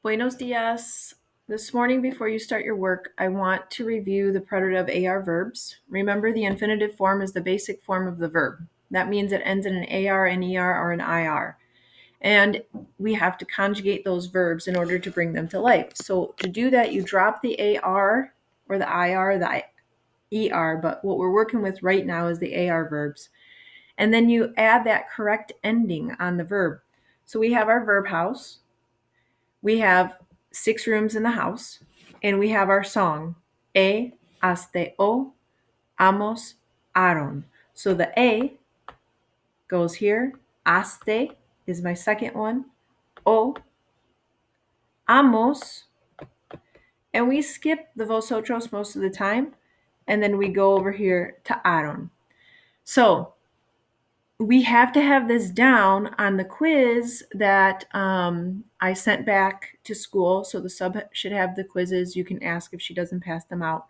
Buenos dias. This morning, before you start your work, I want to review the preterite AR verbs. Remember, the infinitive form is the basic form of the verb. That means it ends in an AR, an ER, or an IR. And we have to conjugate those verbs in order to bring them to life. So to do that, you drop the AR or the IR, the ER, but what we're working with right now is the AR verbs. And then you add that correct ending on the verb. So we have our verb house. We have 6 rooms in the house, and we have our song, hasta o amos Aaron. So the A goes here, hasta is my second one, o, amos, and we skip the vosotros most of the time, and then we go over here to Aaron. So we have to have this down on the quiz that I sent back to school. So the sub should have the quizzes. You can ask if she doesn't pass them out.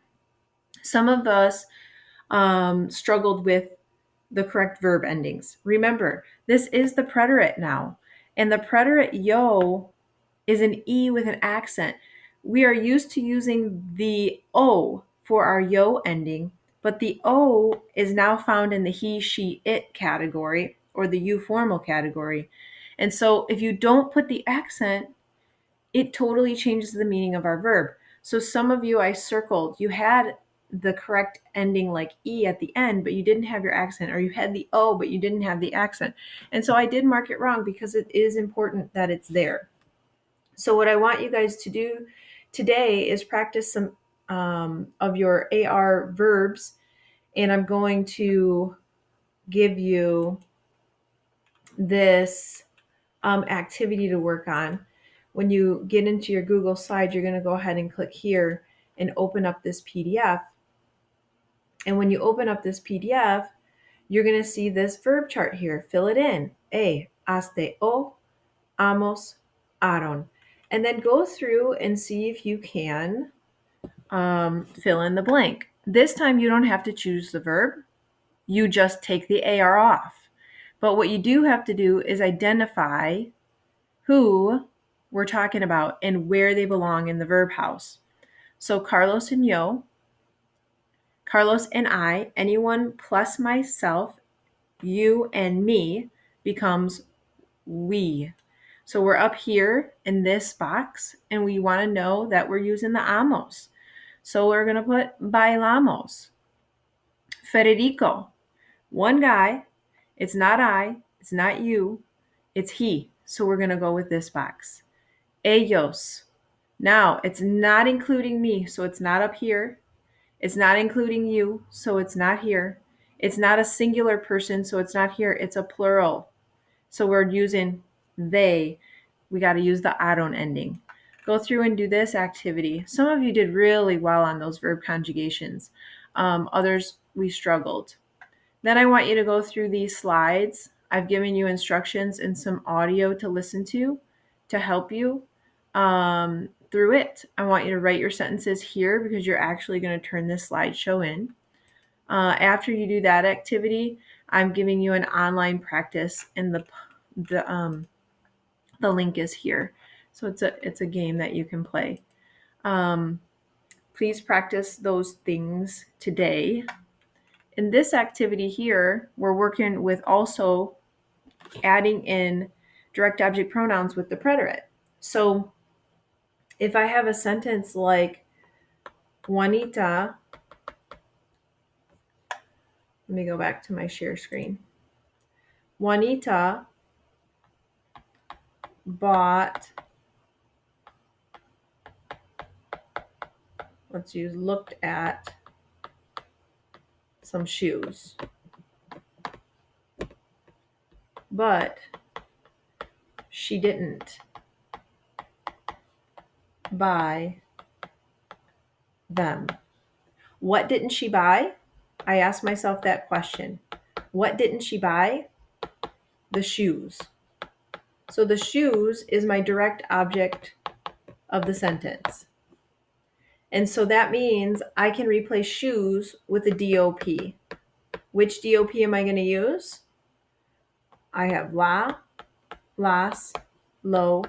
Some of us struggled with the correct verb endings. Remember, this is the preterite now. And the preterite yo is an E with an accent. We are used to using the O for our yo ending, but the O is now found in the he, she, it category or the you formal category. And so if you don't put the accent, it totally changes the meaning of our verb. So some of you I circled, you had the correct ending like E at the end, but you didn't have your accent, or you had the O, but you didn't have the accent. And so I did mark it wrong because it is important that it's there. So what I want you guys to do today is practice some of your AR verbs, and I'm going to give you this activity to work on. When you get into your Google Slides, you're going to go ahead and click here and open up this PDF. And when you open up this PDF, you're going to see this verb chart here. Fill it in. Hasta o amos Aaron. And then go through and see if you can fill in the blank. This time you don't have to choose the verb. You just take the AR off. But what you do have to do is identify who we're talking about and where they belong in the verb house. So Carlos and yo, Carlos and I, anyone plus myself, you and me becomes we. So we're up here in this box, and we want to know that we're using the amos. So we're going to put bailamos. Federico, one guy. It's not I. It's not you. It's he. So we're going to go with this box. Ellos. Now, it's not including me, so it's not up here. It's not including you, so it's not here. It's not a singular person, so it's not here. It's a plural. So we're using they. We got to use the Aaron ending. Go through and do this activity. Some of you did really well on those verb conjugations. Others, we struggled. Then I want you to go through these slides. I've given you instructions and some audio to listen to help you through it. I want you to write your sentences here because you're actually going to turn this slideshow in. After you do that activity, I'm giving you an online practice, and the link is here. So it's a game that you can play. Please practice those things today. In this activity here, we're working with also adding in direct object pronouns with the preterite. So if I have a sentence like Juanita, let me go back to my share screen. Juanita bought, let's use looked at some shoes. But she didn't buy them. What didn't she buy? I asked myself that question. What didn't she buy? The shoes. So the shoes is my direct object of the sentence. And so that means I can replace shoes with a DOP. Which DOP am I going to use? I have la, las, lo,